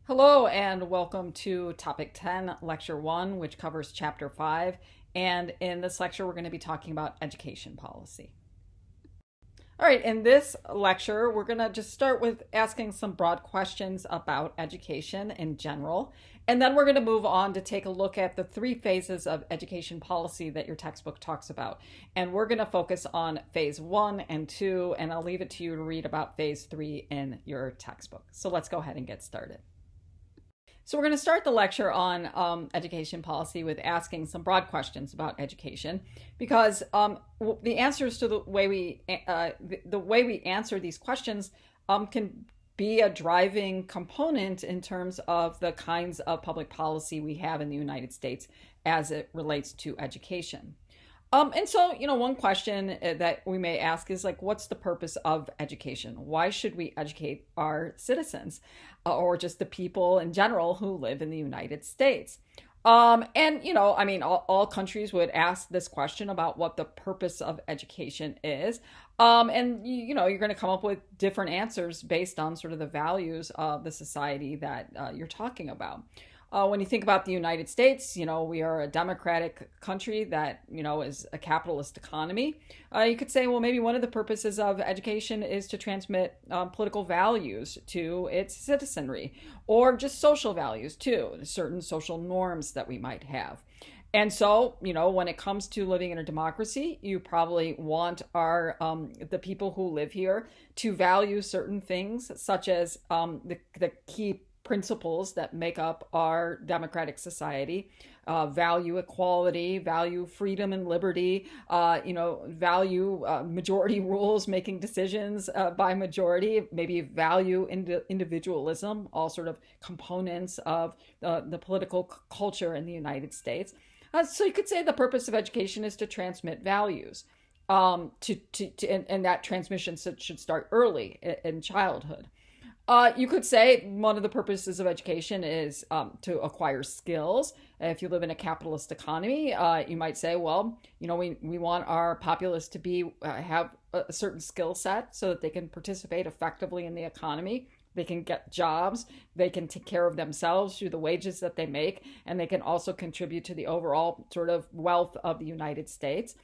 Hello and welcome to Topic 10, Lecture 1, which covers Chapter 5. And in this lecture, we're going to be talking about education policy. All right, in this lecture, we're going to just start with asking some broad questions about education in general. And then we're going to move on to take a look at the three phases of education policy that your textbook talks about. And we're going to focus on phase 1 and 2, and I'll leave it to you to read about phase 3 in your textbook. So let's go ahead and get started. So we're going to start the lecture on education policy with asking some broad questions about education, because the answers to the way we answer these questions can be a driving component in terms of the kinds of public policy we have in the United States as it relates to education. And so, one question that we may ask is what's the purpose of education? Why should we educate our citizens or just the people in general who live in the United States? All countries would ask this question about what the purpose of education is. You're going to come up with different answers based on sort of the values of the society that you're talking about. When you think about the United States, we are a democratic country that, is a capitalist economy. You could say, well, maybe one of the purposes of education is to transmit political values to its citizenry, or just social values too, certain social norms that we might have. And so, when it comes to living in a democracy, you probably want the people who live here to value certain things, such as the key principles that make up our democratic society, value equality, value freedom and liberty, value majority rules, making decisions by majority, maybe value individualism, all sort of components of the political culture in the United States. So you could say the purpose of education is to transmit values, and that transmission should start early in childhood. You could say one of the purposes of education is to acquire skills. If you live in a capitalist economy, you might say, well, we want our populace to have a certain skill set so that they can participate effectively in the economy. They can get jobs, they can take care of themselves through the wages that they make, and they can also contribute to the overall sort of wealth of the United States.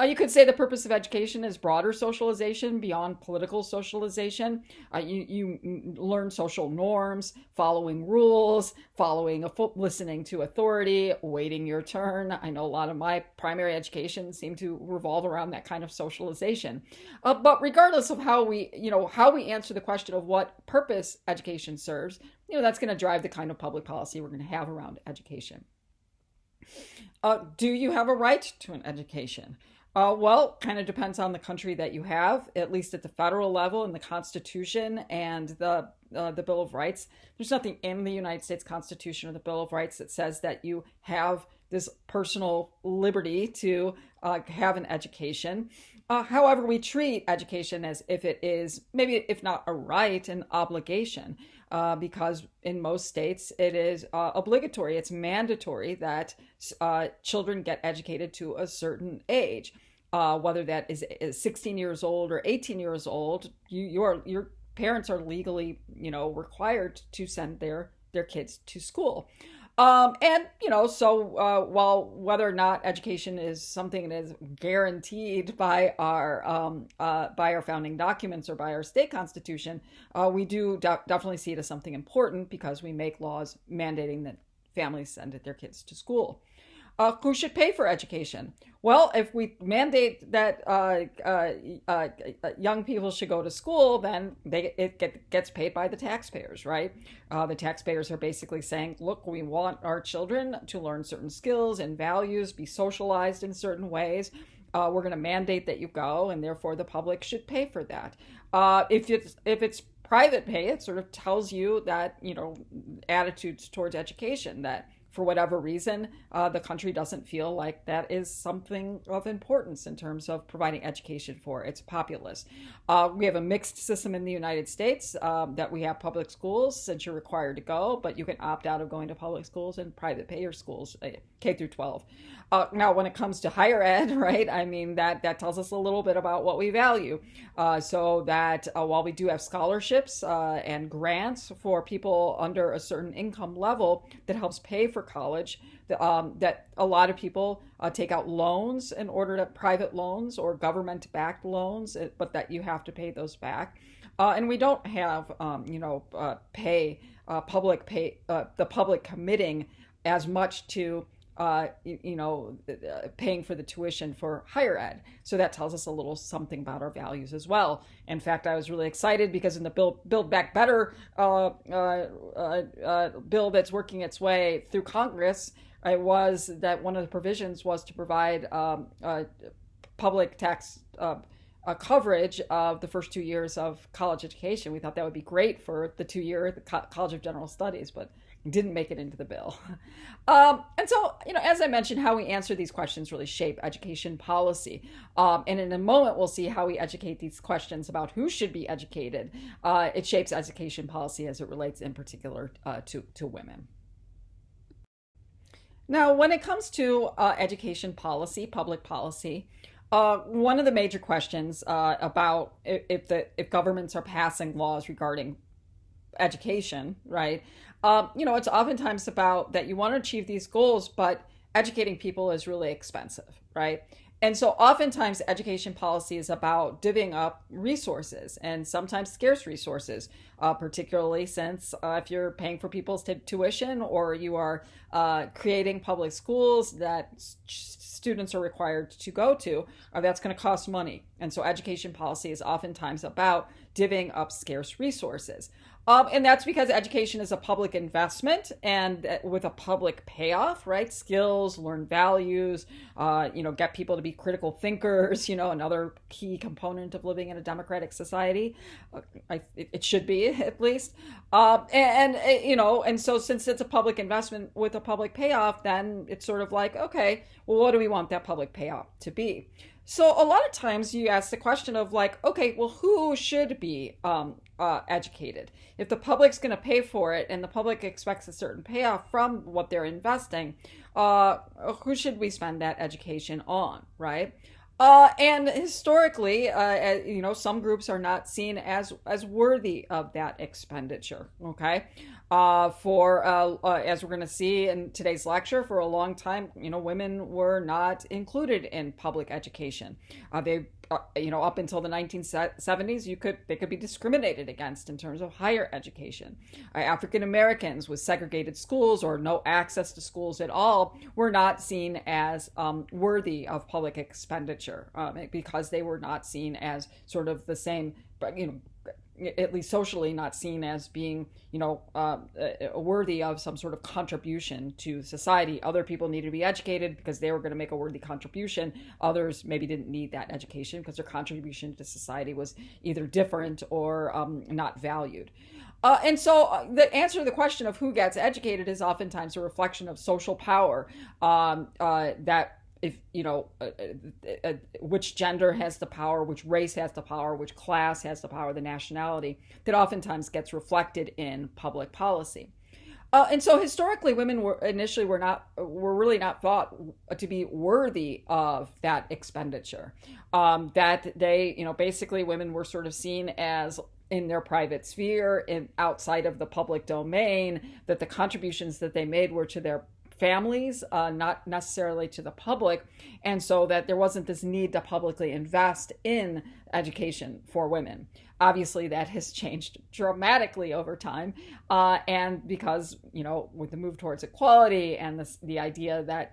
You could say the purpose of education is broader socialization beyond political socialization. You learn social norms, following rules, listening to authority, waiting your turn. I know a lot of my primary education seemed to revolve around that kind of socialization. But regardless of how we answer the question of what purpose education serves, that's going to drive the kind of public policy we're going to have around education. Do you have a right to an education? Well, kind of depends on the country that you have, at least at the federal level in the Constitution and the Bill of Rights. There's nothing in the United States Constitution or the Bill of Rights that says that you have this personal liberty to have an education. However, we treat education as if it is, maybe if not a right, an obligation, because in most states it is obligatory. It's mandatory that children get educated to a certain age, whether that is 16 years old or 18 years old. Your parents are legally, required to send their kids to school. While whether or not education is something that is guaranteed by our founding documents or by our state constitution, we do definitely see it as something important because we make laws mandating that families send their kids to school. Who should pay for education? Well, if we mandate that young people should go to school, then it gets paid by the taxpayers, right? The taxpayers are basically saying, look, we want our children to learn certain skills and values, be socialized in certain ways. We're going to mandate that you go, and therefore the public should pay for that. If it's private pay, it sort of tells you that, attitudes towards education, that for whatever reason, the country doesn't feel like that is something of importance in terms of providing education for its populace. We have a mixed system in the United States, that we have public schools since you're required to go, but you can opt out of going to public schools and private payer schools, K through 12. Now, when it comes to higher ed, right, I mean, that tells us a little bit about what we value. So that while we do have scholarships and grants for people under a certain income level that helps pay for college, that a lot of people take out loans in order to private loans or government-backed loans, but that you have to pay those back. And we don't have, the public committing as much to paying for the tuition for higher ed. So that tells us a little something about our values as well. In fact, I was really excited because in the Build Back Better bill that's working its way through Congress, it was that one of the provisions was to provide public tax coverage of the first 2 years of college education. We thought that would be great for the 2-year College of General Studies, but didn't make it into the bill. And so, as I mentioned, how we answer these questions really shape education policy. And in a moment, we'll see how we educate these questions about who should be educated. It shapes education policy as it relates in particular to women. Now, when it comes to education policy, public policy, one of the major questions about if governments are passing laws regarding education, right? It's oftentimes about that you want to achieve these goals, but educating people is really expensive, right? And so oftentimes education policy is about divvying up resources and sometimes scarce resources, particularly since if you're paying for people's tuition or you are creating public schools that students are required to go to, that's going to cost money. And so education policy is oftentimes about divvying up scarce resources. And that's because education is a public investment and with a public payoff, right? Skills, learn values, get people to be critical thinkers, another key component of living in a democratic society. It should be, at least. And so since it's a public investment with a public payoff, then it's sort of like, okay, well, what do we want that public payoff to be? So a lot of times you ask the question of like, okay, well, who should be educated? If the public's going to pay for it and the public expects a certain payoff from what they're investing, who should we spend that education on, right? And historically, some groups are not seen as worthy of that expenditure, okay? As we're going to see in today's lecture, for a long time, women were not included in public education. Up until the 1970s, they could be discriminated against in terms of higher education. African Americans with segregated schools or no access to schools at all were not seen as worthy of public expenditure because they were not seen as sort of the same, at least socially, not seen as being, worthy of some sort of contribution to society. Other people needed to be educated because they were going to make a worthy contribution. Others maybe didn't need that education because their contribution to society was either different or not valued. And so the answer to the question of who gets educated is oftentimes a reflection of social power, that if which gender has the power, which race has the power, which class has the power, the nationality, that oftentimes gets reflected in public policy. And so historically, women were really not thought to be worthy of that expenditure. That they, basically women were sort of seen as in their private sphere, outside of the public domain, that the contributions that they made were to their families, not necessarily to the public, and so that there wasn't this need to publicly invest in education for women. Obviously, that has changed dramatically over time, and because with the move towards equality and the idea that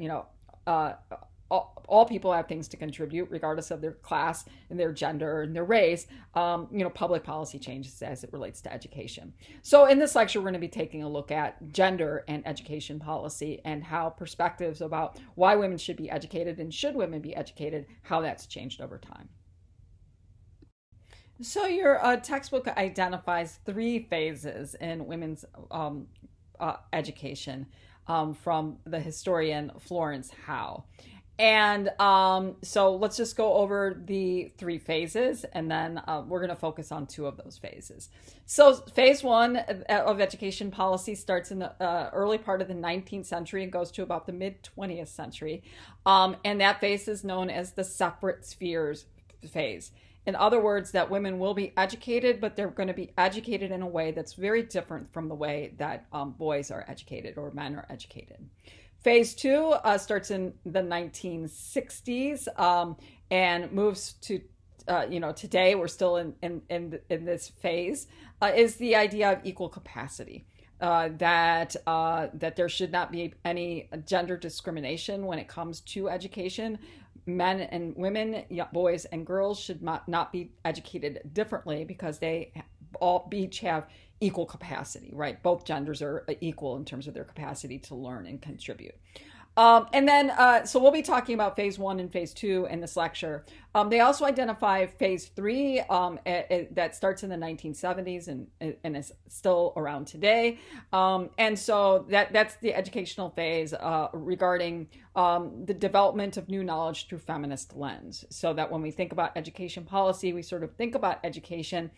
all people have things to contribute, regardless of their class and their gender and their race, public policy changes as it relates to education. So in this lecture, we're going to be taking a look at gender and education policy and how perspectives about why women should be educated and should women be educated, how that's changed over time. So your textbook identifies 3 phases in women's education from the historian Florence Howe. And so let's just go over the 3 phases, and then we're going to focus on 2 of those phases. So phase 1 of education policy starts in the early part of the 19th century and goes to about the mid-20th century. And that phase is known as the separate spheres phase. In other words, that women will be educated, but they're going to be educated in a way that's very different from the way that boys are educated or men are educated. Phase 2 starts in the 1960s and moves to, today we're still in this phase, is the idea of equal capacity. That there should not be any gender discrimination when it comes to education. Men and women, boys and girls should not be educated differently because they all each have equal capacity, right? Both genders are equal in terms of their capacity to learn and contribute. And then, so we'll be talking about phase 1 and phase 2 in this lecture. They also identify phase 3 that starts in the 1970s and is still around today. And so that's the educational phase regarding the development of new knowledge through feminist lens. So that when we think about education policy, we sort of think about education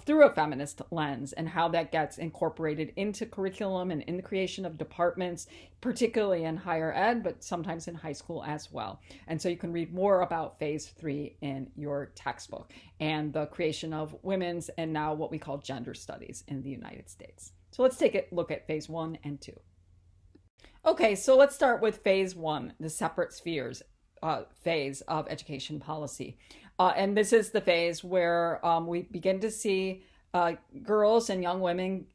through a feminist lens and how that gets incorporated into curriculum and in the creation of departments, particularly in higher ed, but sometimes in high school as well. And so you can read more about phase 3 in your textbook and the creation of women's and now what we call gender studies in the United States. So let's take a look at phase 1 and 2. Okay, so let's start with phase 1, the separate spheres phase of education policy. And this is the phase where we begin to see girls and young women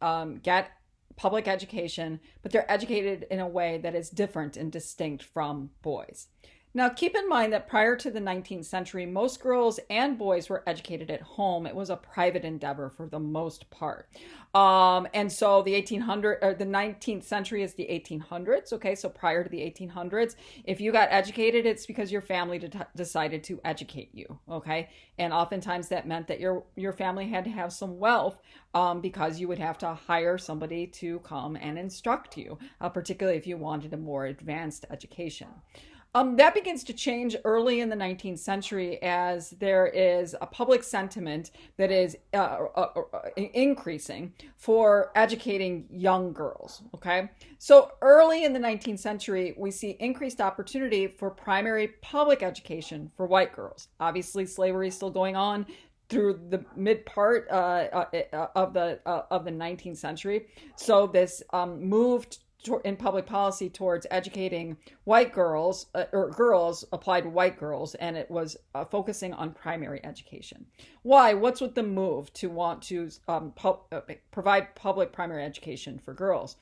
get public education, but they're educated in a way that is different and distinct from boys. Now, keep in mind that prior to the 19th century, most girls and boys were educated at home. It was a private endeavor for the most part. And so the 19th century is the 1800s. Okay, so prior to the 1800s, if you got educated, it's because your family decided to educate you. Okay, and oftentimes that meant that your family had to have some wealth because you would have to hire somebody to come and instruct you, particularly if you wanted a more advanced education. That begins to change early in the 19th century as there is a public sentiment that is increasing for educating young girls, okay? So early in the 19th century, we see increased opportunity for primary public education for white girls. Obviously, slavery is still going on through the mid part of the 19th century. So this moved in public policy towards educating white girls or girls applied to white girls, and it was focusing on primary education. Why? What's with the move to want to provide public primary education for girls?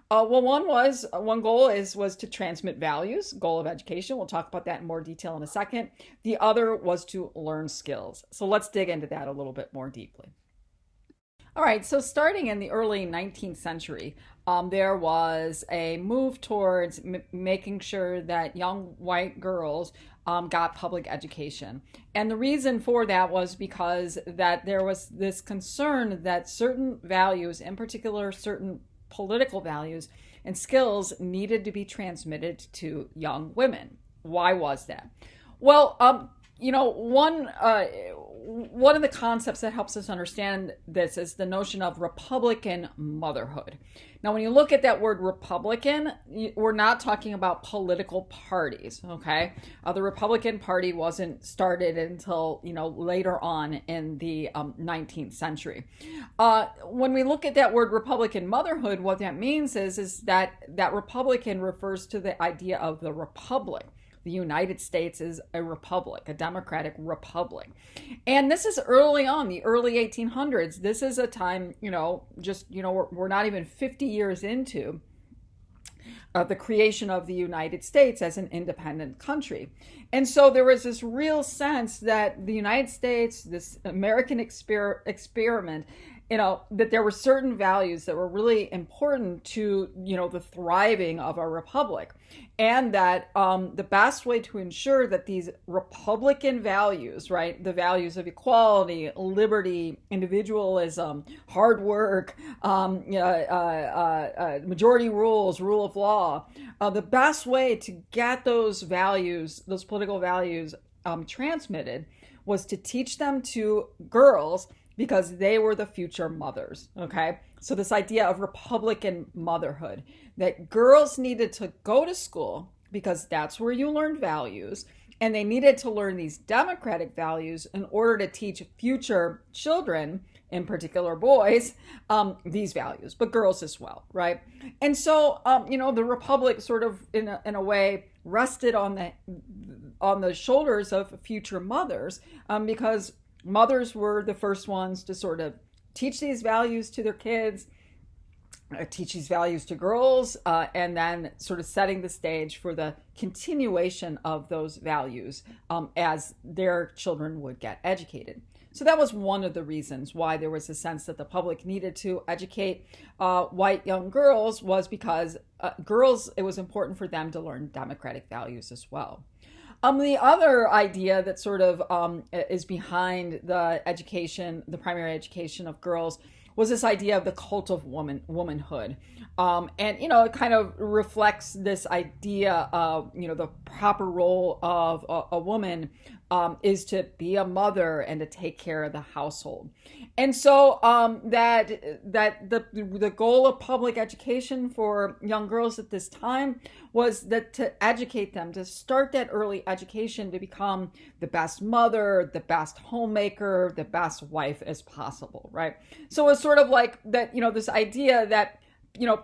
Well, one goal was to transmit values, goal of education. We'll talk about that in more detail in a second. The other was to learn skills. So let's dig into that a little bit more deeply. All right, so starting in the early 19th century, there was a move towards making sure that young white girls got public education. And the reason for that was because that there was this concern that certain values, in particular certain political values and skills, needed to be transmitted to young women. Why was that? Well, one of the concepts that helps us understand this is the notion of Republican motherhood. Now, when you look at that word Republican, we're not talking about political parties, okay? The Republican Party wasn't started until, later on in the 19th century. When we look at that word Republican motherhood, what that means is that Republican refers to the idea of the republic. The United States is a republic, a democratic republic. And this is early on, the early 1800s. This is a time, we're not even 50 years into the creation of the United States as an independent country. And so there was this real sense that the United States, this American experiment, that there were certain values that were really important to, the thriving of our republic. And that the best way to ensure that these Republican values, right, the values of equality, liberty, individualism, hard work, majority rules, rule of law, the best way to get those values, those political values transmitted was to teach them to girls because they were the future mothers, okay? So this idea of Republican motherhood, that girls needed to go to school because that's where you learn values, and they needed to learn these democratic values in order to teach future children, in particular boys, these values, but girls as well, right? And so, the Republic sort of, in a way, rested on the shoulders of future mothers, because mothers were the first ones to sort of teach these values to their kids, teach these values to girls, and then sort of setting the stage for the continuation of those values as their children would get educated. So that was one of the reasons why there was a sense that the public needed to educate white young girls, was because girls, it was important for them to learn democratic values as well. The other idea that sort of is behind the education, the primary education of girls, was this idea of the cult of womanhood. And, it kind of reflects this idea of, the proper role of a woman is to be a mother and to take care of the household. And so that the goal of public education for young girls at this time was that to educate them, to start that early education to become the best mother, the best homemaker, the best wife as possible, right? So it's sort of like that, this idea that,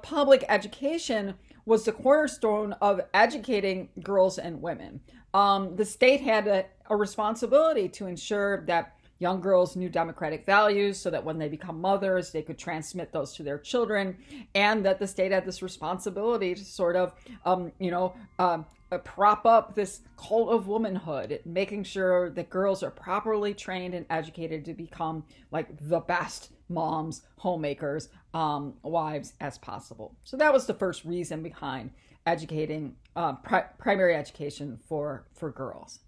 public education was the cornerstone of educating girls and women. The state had a responsibility to ensure that young girls knew democratic values so that when they become mothers, they could transmit those to their children, and that the state had this responsibility to sort of, prop up this cult of womanhood, making sure that girls are properly trained and educated to become like the best moms, homemakers, wives as possible. So that was the first reason behind educating primary education for girls.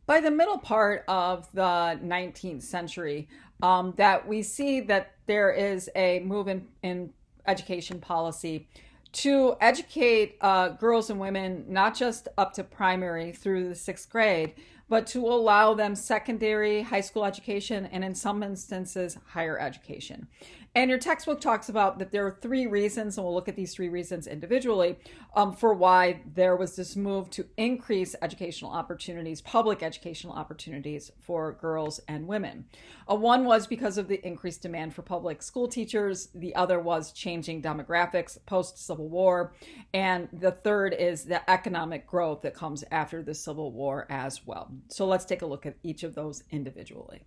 By the middle part of the 19th century, that we see that there is a move in education policy to educate girls and women, not just up to primary through the 6th grade, but to allow them secondary, high school education, and in some instances, higher education. And your textbook talks about that there are 3 reasons, and we'll look at these 3 reasons individually, for why there was this move to increase educational opportunities, public educational opportunities for girls and women. One was because of the increased demand for public school teachers. The other was changing demographics post-Civil War. And the third is the economic growth that comes after the Civil War as well. So let's take a look at each of those individually.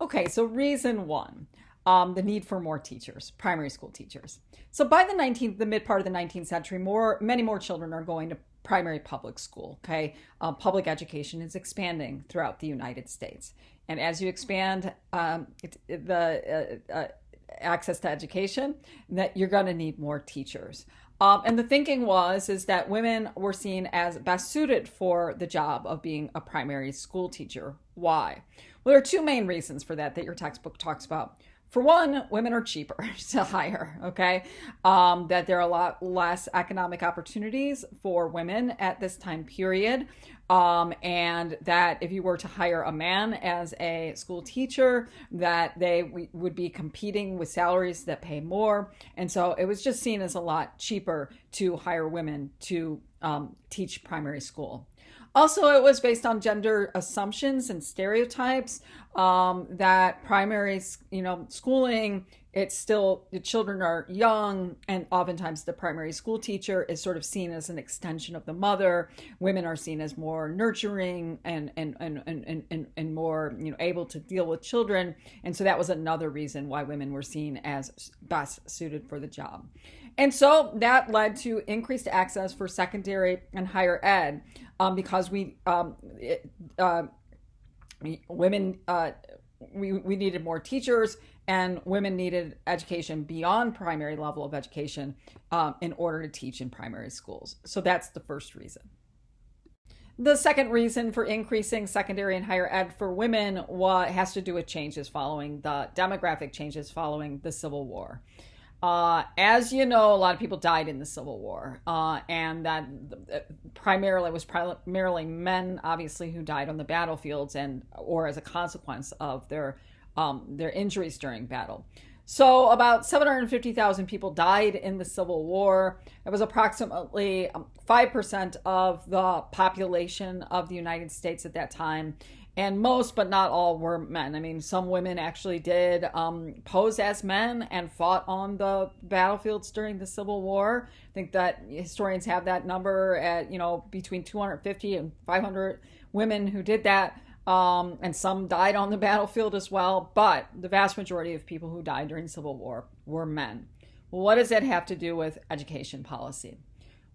Okay, so reason 1, the need for more teachers, primary school teachers. So by the mid part of the 19th century, many more children are going to primary public school, okay? Public education is expanding throughout the United States. And as you expand the access to education, that you're gonna need more teachers. And the thinking is that women were seen as best suited for the job of being a primary school teacher. Why? Well, there are 2 main reasons for that your textbook talks about. For one, women are cheaper to hire, okay? That there are a lot less economic opportunities for women at this time period. And that if you were to hire a man as a school teacher, that they would be competing with salaries that pay more. And so it was just seen as a lot cheaper to hire women to teach primary school. Also, it was based on gender assumptions and stereotypes, that primary, schooling, the children are young, and oftentimes the primary school teacher is sort of seen as an extension of the mother. Women are seen as more nurturing and more, able to deal with children. And so that was another reason why women were seen as best suited for the job. And so that led to increased access for secondary and higher ed, because women we needed more teachers, and women needed education beyond primary level of education in order to teach in primary schools. So that's the first reason. The second reason for increasing secondary and higher ed for women has to do with changes following the demographic changes following the Civil War. As you know, a lot of people died in the Civil War, and that was primarily men, obviously, who died on the battlefields or as a consequence of their injuries during battle. So about 750,000 people died in the Civil War. It was approximately 5% of the population of the United States at that time. And most, but not all, were men. I mean, some women actually did pose as men and fought on the battlefields during the Civil War. I think that historians have that number at, between 250 and 500 women who did that. And some died on the battlefield as well. But the vast majority of people who died during the Civil War were men. Well, what does that have to do with education policy?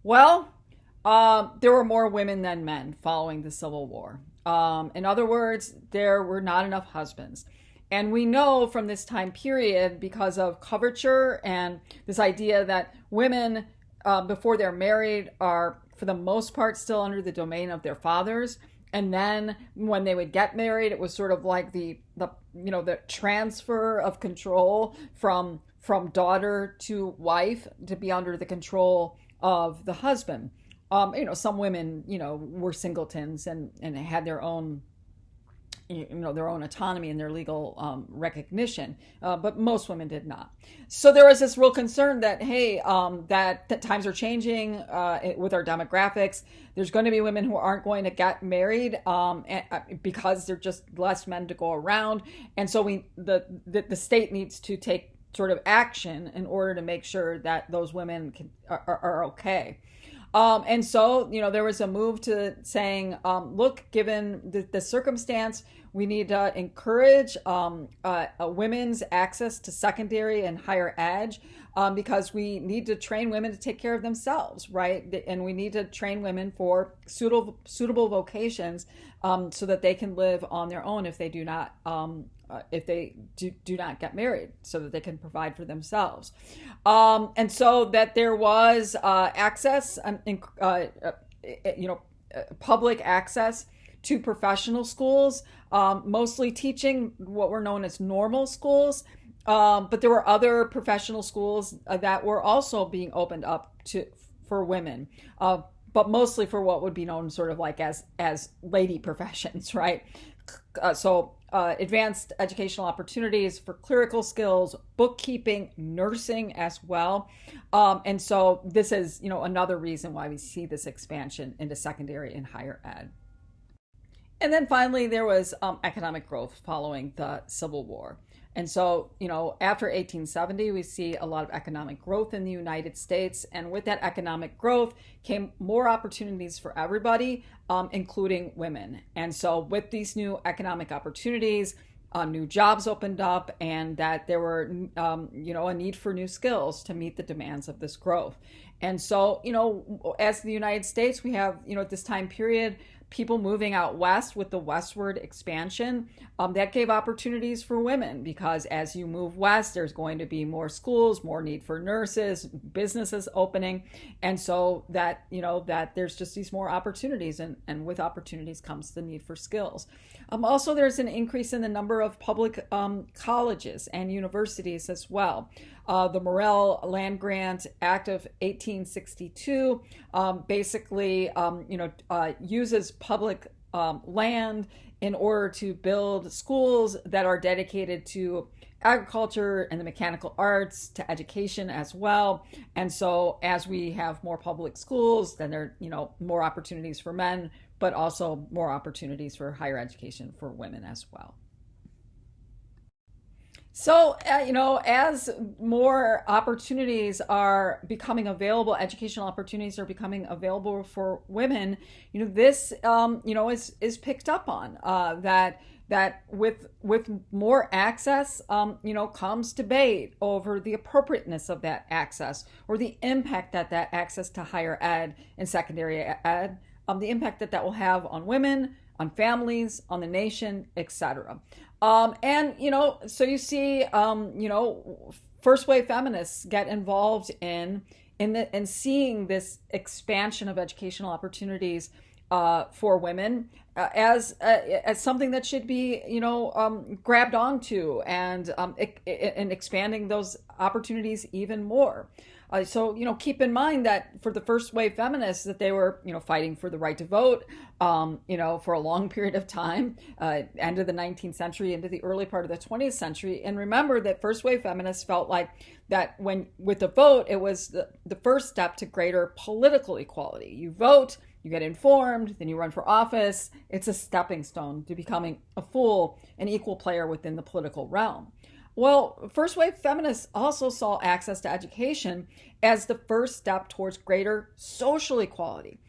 Well, there were more women than men following the Civil War. In other words, there were not enough husbands. And we know from this time period, because of coverture and this idea that women, before they're married, are for the most part still under the domain of their fathers. And then when they would get married, it was sort of like the transfer of control from daughter to wife to be under the control of the husband. Some women, were singletons and had their own, their own autonomy and their legal recognition, but most women did not. So there was this real concern that, hey, that times are changing with our demographics. There's going to be women who aren't going to get married because there's just less men to go around, and so the state needs to take sort of action in order to make sure that those women are okay. And so, there was a move to saying, look, given the circumstance, we need to encourage women's access to secondary and higher ed because we need to train women to take care of themselves, right? And we need to train women for suitable vocations so that they can live on their own if they do not do not get married, so that they can provide for themselves. And so that there was access, public access to professional schools, mostly teaching what were known as normal schools. But there were other professional schools that were also being opened up for women, but mostly for what would be known sort of like as lady professions, right? Advanced educational opportunities for clerical skills, bookkeeping, nursing as well. And so this is, another reason why we see this expansion into secondary and higher ed. And then finally, there was economic growth following the Civil War. And so, after 1870, we see a lot of economic growth in the United States. And with that economic growth came more opportunities for everybody, including women. And so with these new economic opportunities, new jobs opened up, and that there were, a need for new skills to meet the demands of this growth. And so, as the United States, we have, at this time period, people moving out west with the westward expansion. That gave opportunities for women because as you move west, there's going to be more schools, more need for nurses, businesses opening. And so that, that there's just these more opportunities, and with opportunities comes the need for skills. Also, there's an increase in the number of public colleges and universities as well. The Morrill Land Grant Act of 1862 basically, uses public land in order to build schools that are dedicated to agriculture and the mechanical arts, to education as well. And so as we have more public schools, then there are, more opportunities for men, but also more opportunities for higher education for women as well. So, as more opportunities are becoming available, educational opportunities are becoming available for women, this, is picked up on, that with more access, comes debate over the appropriateness of that access, or the impact that access to higher ed and secondary ed, the impact that will have on women, on families, on the nation, etc. And, so you see, first wave feminists get involved in seeing this expansion of educational opportunities for women as something that should be, grabbed onto and expanding those opportunities even more. So, keep in mind that for the first wave feminists that they were, fighting for the right to vote, for a long period of time, end of the 19th century into the early part of the 20th century. And remember that first wave feminists felt like that with the vote, it was the first step to greater political equality. You vote, you get informed, then you run for office. It's a stepping stone to becoming a full and equal player within the political realm. Well, first wave feminists also saw access to education as the first step towards greater social equality.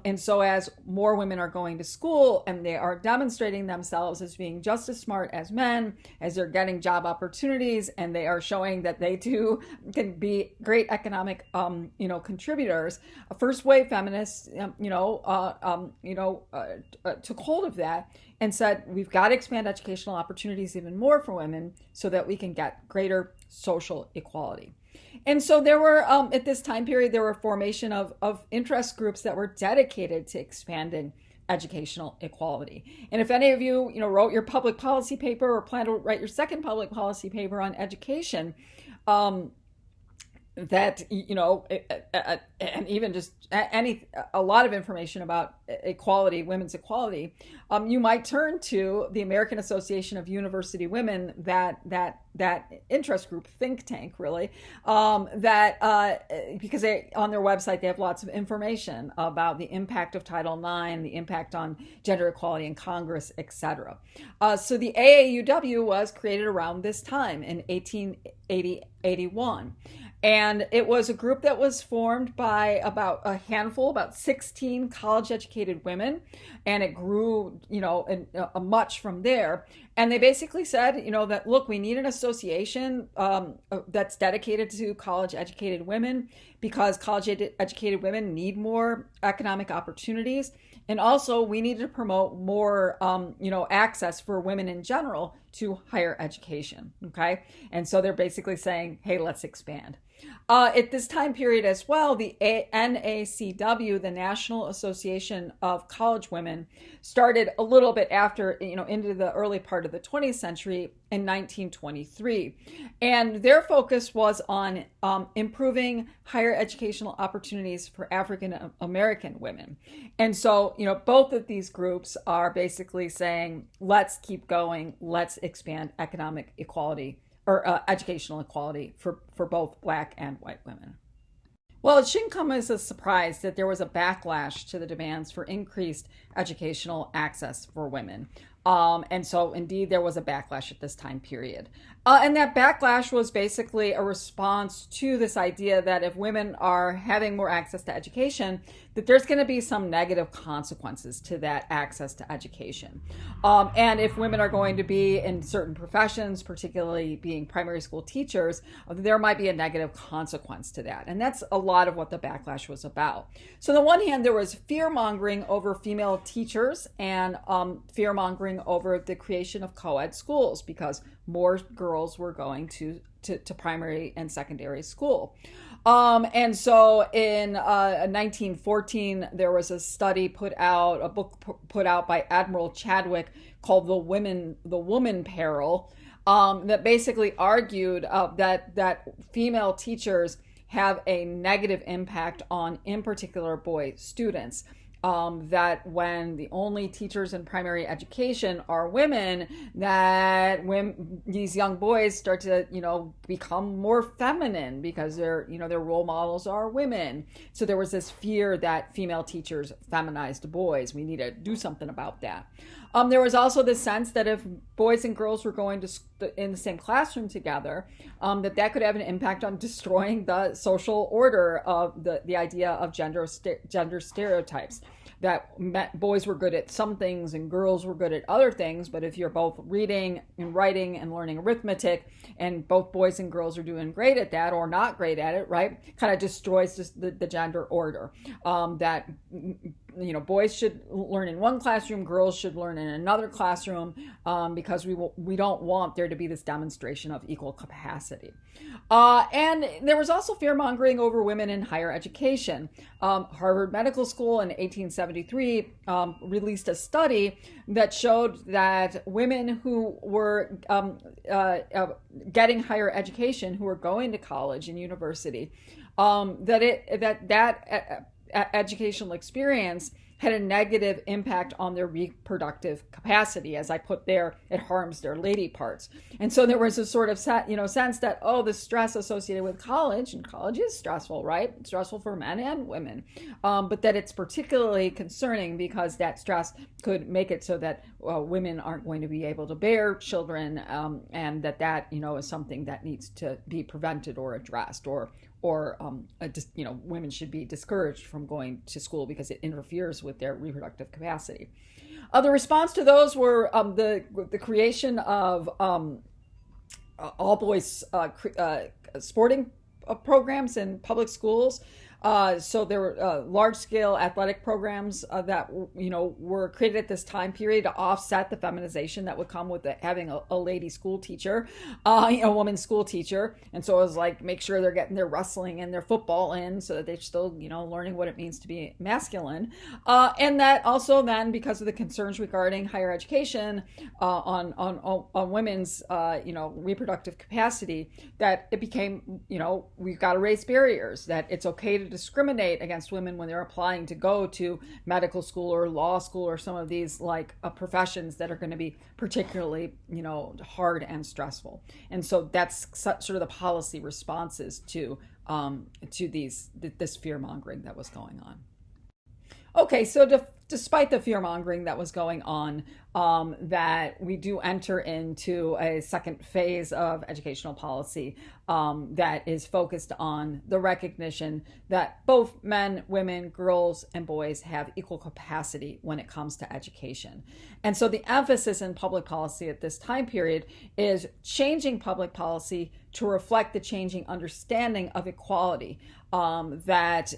And so as more women are going to school and they are demonstrating themselves as being just as smart as men, as they're getting job opportunities, and they are showing that they too can be great economic, contributors, first wave feminists, took hold of that and said, we've got to expand educational opportunities even more for women so that we can get greater social equality. And so there were, at this time period, there were formation of interest groups that were dedicated to expanding educational equality. And if any of you, wrote your public policy paper or plan to write your second public policy paper on education, that, and even just a lot of information about equality, women's equality, you might turn to the American Association of University Women, that interest group, think tank, really, because on their website, they have lots of information about the impact of Title IX, the impact on gender equality in Congress, etc. So the AAUW was created around this time in 1881. And it was a group that was formed by about 16 college-educated women, and it grew, much from there. And they basically said, that, look, we need an association that's dedicated to college-educated women because college-educated women need more economic opportunities. And also, we need to promote more, access for women in general to higher education, okay? And so they're basically saying, hey, let's expand. At this time period as well, the NACW, the National Association of College Women, started a little bit after, into the early part of the 20th century in 1923. And their focus was on improving higher educational opportunities for African American women. And so, both of these groups are basically saying, let's keep going, let's expand economic equality or educational equality for both Black and white women. Well, it shouldn't come as a surprise that there was a backlash to the demands for increased educational access for women. And so, indeed, there was a backlash at this time period. And that backlash was basically a response to this idea that if women are having more access to education, that there's going to be some negative consequences to that access to education. And if women are going to be in certain professions, particularly being primary school teachers, there might be a negative consequence to that. And that's a lot of what the backlash was about. So on the one hand, there was fear-mongering over female teachers and fear-mongering over the creation of coed schools because more girls were going to primary and secondary school. And so in 1914, there was a book put out by Admiral Chadwick called The Woman Peril, that basically argued that female teachers have a negative impact on, in particular, boy students. That when the only teachers in primary education are women, that when these young boys start to, become more feminine because their role models are women. So there was this fear that female teachers feminized boys. We need to do something about that. There was also the sense that if boys and girls were going to in the same classroom together, that could have an impact on destroying the social order of the idea of gender stereotypes. That boys were good at some things and girls were good at other things, but if you're both reading and writing and learning arithmetic and both boys and girls are doing great at that or not great at it, right, kind of destroys the gender order. That boys should learn in one classroom, girls should learn in another classroom, because we don't want there to be this demonstration of equal capacity. And there was also fear-mongering over women in higher education. Harvard Medical School in 1873 released a study that showed that women who were getting higher education, who were going to college and university, that educational experience had a negative impact on their reproductive capacity. As I put there, it harms their lady parts. And so there was a sort of sense that, the stress associated with college, and college is stressful, right? It's stressful for men and women, but that it's particularly concerning because that stress could make it so that women aren't going to be able to bear children, and that is something that needs to be prevented or addressed, or women should be discouraged from going to school because it interferes with their reproductive capacity. The response to those were the creation of all boys sporting programs in public schools. So there were large-scale athletic programs that were created at this time period to offset the feminization that would come with having a lady school teacher, a woman school teacher. And so it was like, make sure they're getting their wrestling and their football in so that they're still learning what it means to be masculine. And that also then, because of the concerns regarding higher education on women's reproductive capacity, that it became we've got to raise barriers, that it's okay to discriminate against women when they're applying to go to medical school or law school or some of these professions that are going to be particularly hard and stressful. And so that's sort of the policy responses to this fear mongering that was going on. Okay, so despite the fear-mongering that was going on, that we do enter into a second phase of educational policy that is focused on the recognition that both men, women, girls, and boys have equal capacity when it comes to education. And so the emphasis in public policy at this time period is changing public policy to reflect the changing understanding of equality, that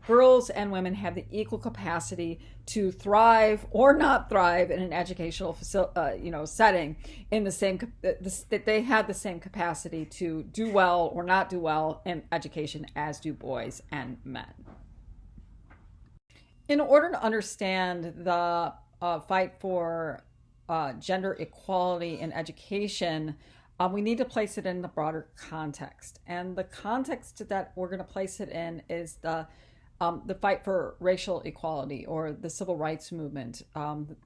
girls and women have the equal capacity to thrive or not thrive in an educational setting, in the same that they have the same capacity to do well or not do well in education as do boys and men. In order to understand the fight for gender equality in education, we need to place it in the broader context. And the context that we're going to place it in is the fight for racial equality, or the civil rights movement,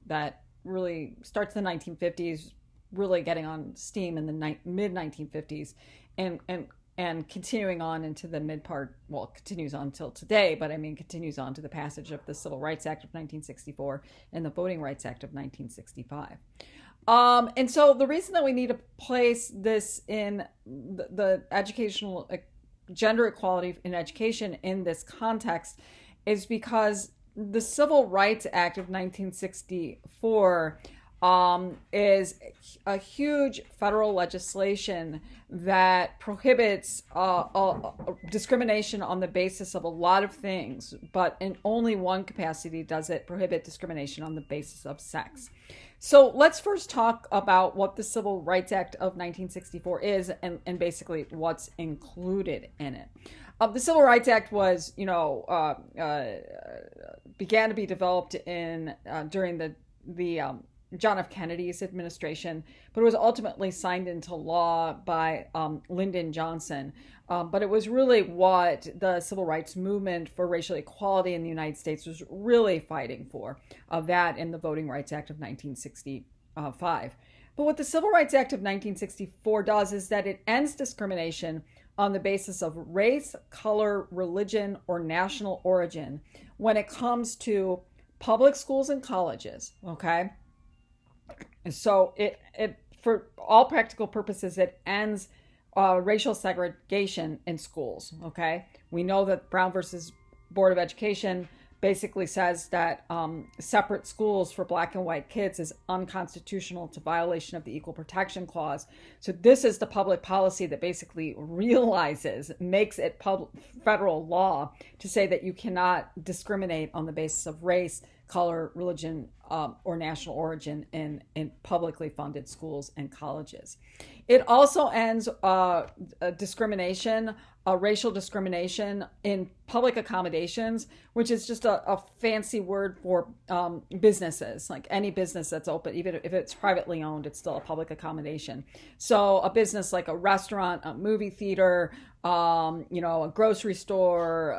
that really starts in the 1950s, really getting on steam in the mid-1950s, and continuing on into the continues on until today, but continues on to the passage of the Civil Rights Act of 1964 and the Voting Rights Act of 1965. And so the reason that we need to place this in the educational gender equality in education in this context is because the Civil Rights Act of 1964 is a huge federal legislation that prohibits discrimination on the basis of a lot of things, but in only one capacity does it prohibit discrimination on the basis of sex. So let's first talk about what the Civil Rights Act of 1964 is, and basically what's included in it. The Civil Rights Act was, began to be developed during the John F. Kennedy's administration, but it was ultimately signed into law by Lyndon Johnson. But it was really what the civil rights movement for racial equality in the United States was really fighting for, that and the Voting Rights Act of 1965. But what the Civil Rights Act of 1964 does is that it ends discrimination on the basis of race, color, religion, or national origin when it comes to public schools and colleges, okay? So it for all practical purposes, it ends racial segregation in schools, okay? We know that Brown versus Board of Education basically says that separate schools for black and white kids is unconstitutional. It's a violation of the Equal Protection Clause. So this is the public policy that basically makes it federal law to say that you cannot discriminate on the basis of race, color, religion, or national origin in publicly funded schools and colleges. It also ends discrimination, racial discrimination in public accommodations, which is just a fancy word for businesses. Like any business that's open, even if it's privately owned, it's still a public accommodation. So a business like a restaurant, a movie theater, a grocery store,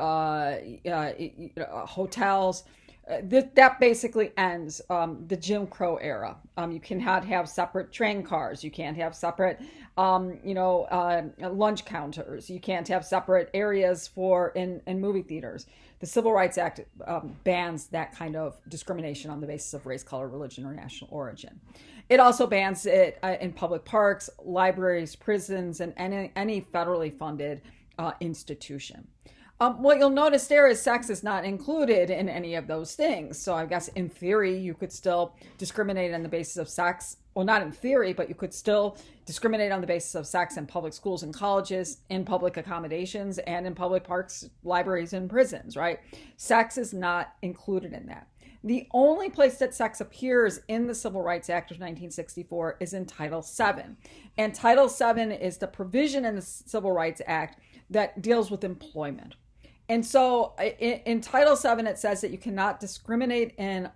hotels. That basically ends the Jim Crow era. You cannot have separate train cars. You can't have separate, lunch counters. You can't have separate areas in movie theaters. The Civil Rights Act bans that kind of discrimination on the basis of race, color, religion, or national origin. It also bans it in public parks, libraries, prisons, and any federally funded institution. What you'll notice there is sex is not included in any of those things. So I guess in theory, you could still discriminate on the basis of sex. Well, not in theory, but you could still discriminate on the basis of sex in public schools and colleges, in public accommodations, and in public parks, libraries, and prisons, right? Sex is not included in that. The only place that sex appears in the Civil Rights Act of 1964 is in Title VII. And Title VII is the provision in the Civil Rights Act that deals with employment. And so in Title VII, it says that you cannot discriminate in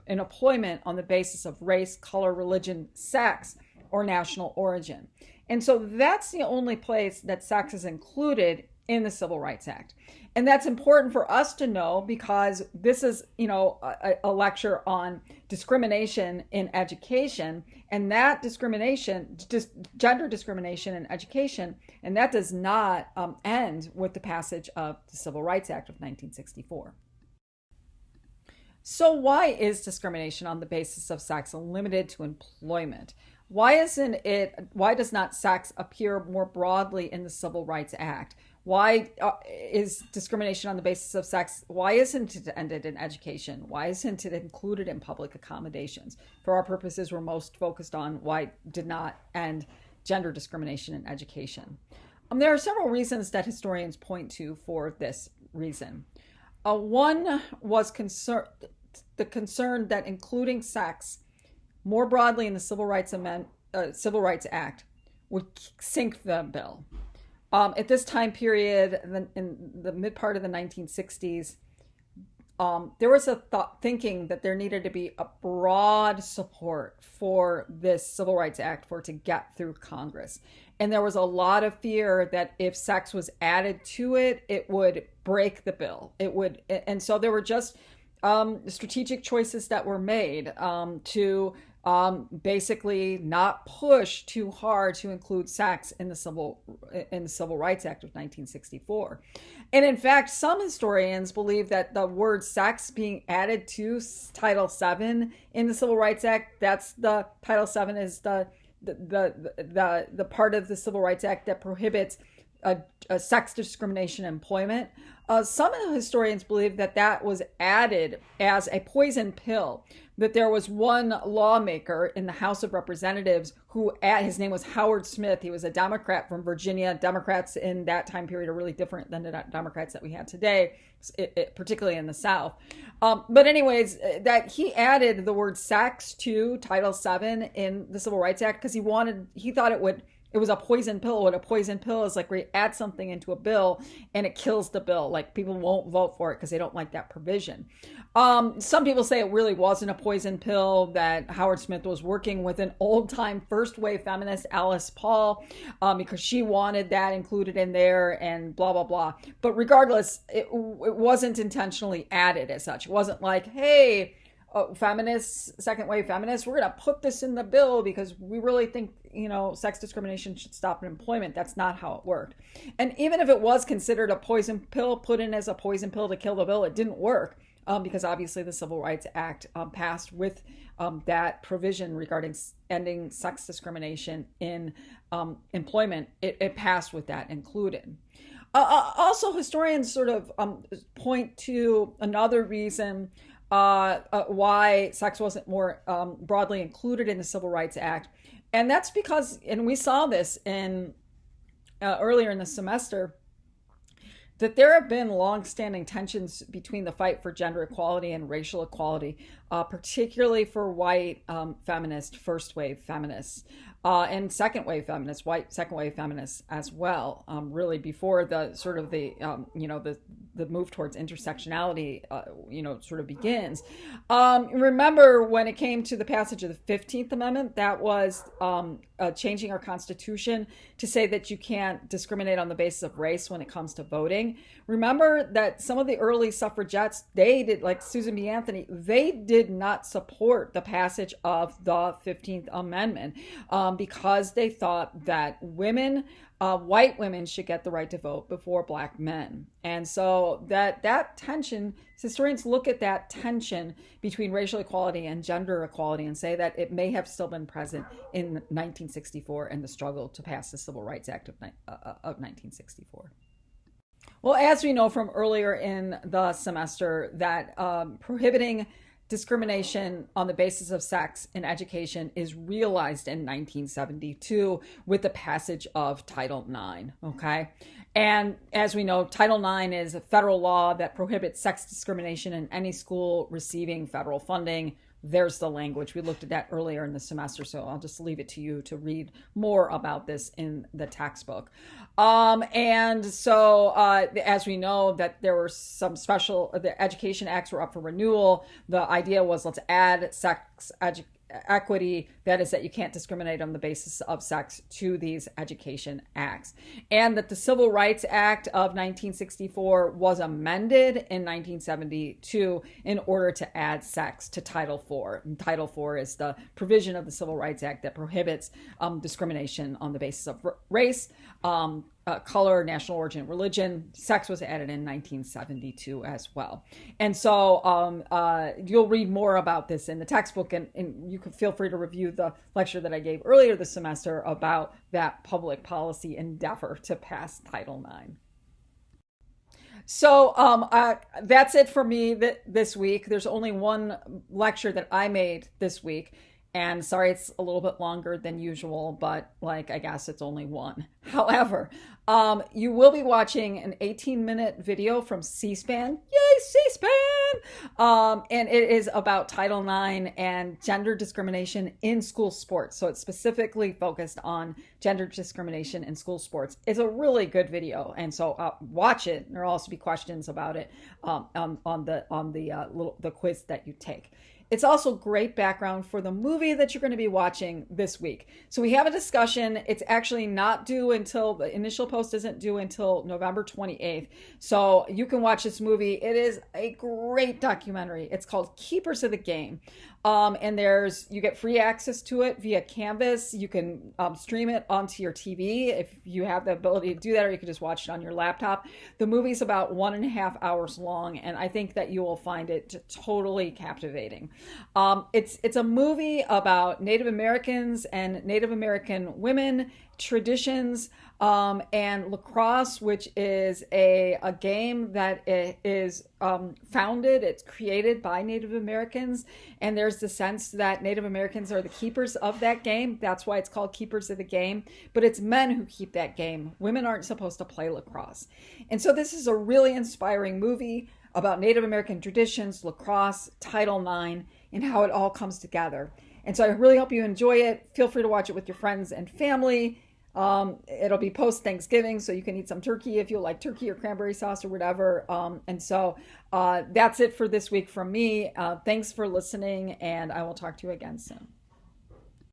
employment on the basis of race, color, religion, sex, or national origin. And so that's the only place that sex is included in the Civil Rights Act. And that's important for us to know because this is, a lecture on discrimination in education, and that discrimination, just gender discrimination in education, and that does not end with the passage of the Civil Rights Act of 1964. So why is discrimination on the basis of sex limited to employment? Why does not sex appear more broadly in the Civil Rights Act? Why is discrimination on the basis of sex, why isn't it ended in education? Why isn't it included in public accommodations? For our purposes, we're most focused on why did not end gender discrimination in education. There are several reasons that historians point to for this reason. One was the concern that including sex more broadly in the Civil Rights Act would sink the bill. At this time period, in the mid part of the 1960s, there was a thinking that there needed to be a broad support for this Civil Rights Act for it to get through Congress. And there was a lot of fear that if sex was added to it, it would break the bill. And so there were just strategic choices that were made to basically not push too hard to include sex in the Civil Rights Act of 1964. And in fact, some historians believe that the word sex being added to Title VII in the Civil Rights Act, Title VII is the part of the Civil Rights Act that prohibits sex discrimination in employment. Some historians believe that was added as a poison pill, that there was one lawmaker in the House of Representatives his name was Howard Smith. He was a Democrat from Virginia. Democrats in that time period are really different than the Democrats that we have today, particularly in the South. But anyways, that he added the word sex to Title VII in the Civil Rights Act because he thought it was a poison pill. What a poison pill is like where you add something into a bill and it kills the bill. Like people won't vote for it because they don't like that provision. Some people say it really wasn't a poison pill, that Howard Smith was working with an old-time first-wave feminist, Alice Paul, because she wanted that included in there and blah, blah, blah. But regardless, it wasn't intentionally added as such. It wasn't like, hey, feminists, second wave feminists, we're going to put this in the bill because we really think, sex discrimination should stop in employment. That's not how it worked. And even if it was considered a poison pill, put in as a poison pill to kill the bill, it didn't work because obviously the Civil Rights Act passed with that provision regarding ending sex discrimination in employment. It passed with that included. Also, historians sort of point to another reason why sex wasn't more broadly included in the Civil Rights Act. And that's because, and we saw this in earlier in the semester, that there have been long-standing tensions between the fight for gender equality and racial equality, particularly for white feminist, first-wave feminists, and second-wave feminists, white second-wave feminists as well. Really, before the sort of the the move towards intersectionality, sort of begins. Remember when it came to the passage of the 15th Amendment, that was changing our Constitution to say that you can't discriminate on the basis of race when it comes to voting. Remember that some of the early suffragettes, they did, like Susan B. Anthony, they did not support the passage of the 15th Amendment because they thought that women, white women, should get the right to vote before black men. And so that tension, historians look at that tension between racial equality and gender equality and say that it may have still been present in 1964 and the struggle to pass the Civil Rights Act of 1964. Well, as we know from earlier in the semester, that prohibiting discrimination on the basis of sex in education is realized in 1972 with the passage of Title IX, okay? And as we know, Title IX is a federal law that prohibits sex discrimination in any school receiving federal funding. There's the language. We looked at that earlier in the semester, so I'll just leave it to you to read more about this in the textbook. And so, as we know, that there were some the education acts were up for renewal. The idea was, let's add sex equity, that is, that you can't discriminate on the basis of sex, to these education acts. And that the Civil Rights Act of 1964 was amended in 1972 in order to add sex to Title IV. And Title IV is the provision of the Civil Rights Act that prohibits discrimination on the basis of race, color, national origin, religion. Sex was added in 1972 as well. And so you'll read more about this in the textbook, and you can feel free to review the lecture that I gave earlier this semester about that public policy endeavor to pass Title IX. So that's it for me this week. There's only one lecture that I made this week. And sorry, it's a little bit longer than usual, but I guess it's only one. However, you will be watching an 18-minute video from C-SPAN. Yay, C-SPAN! And it is about Title IX and gender discrimination in school sports. So it's specifically focused on gender discrimination in school sports. It's a really good video, and so watch it. There will also be questions about it on the quiz that you take. It's also great background for the movie that you're going to be watching this week. So we have a discussion. It's actually not due until, the initial post isn't due until November 28th. So you can watch this movie. It is a great documentary. It's called Keepers of the Game. And you get free access to it via Canvas. You can stream it onto your TV if you have the ability to do that, or you can just watch it on your laptop. The movie's about 1.5 hours long, and I think that you will find it totally captivating. It's a movie about Native Americans and Native American women, traditions, and lacrosse, which is a game that is founded, it's created by Native Americans, and there's the sense that Native Americans are the keepers of that game. That's why it's called Keepers of the Game, but it's men who keep that game. Women aren't supposed to play lacrosse. And so this is a really inspiring movie about Native American traditions, lacrosse, Title IX, and how it all comes together. And so I really hope you enjoy it. Feel free to watch it with your friends and family. It'll be post-Thanksgiving, so you can eat some turkey if you like turkey or cranberry sauce or whatever. And so that's it for this week from me. Thanks for listening, and I will talk to you again soon.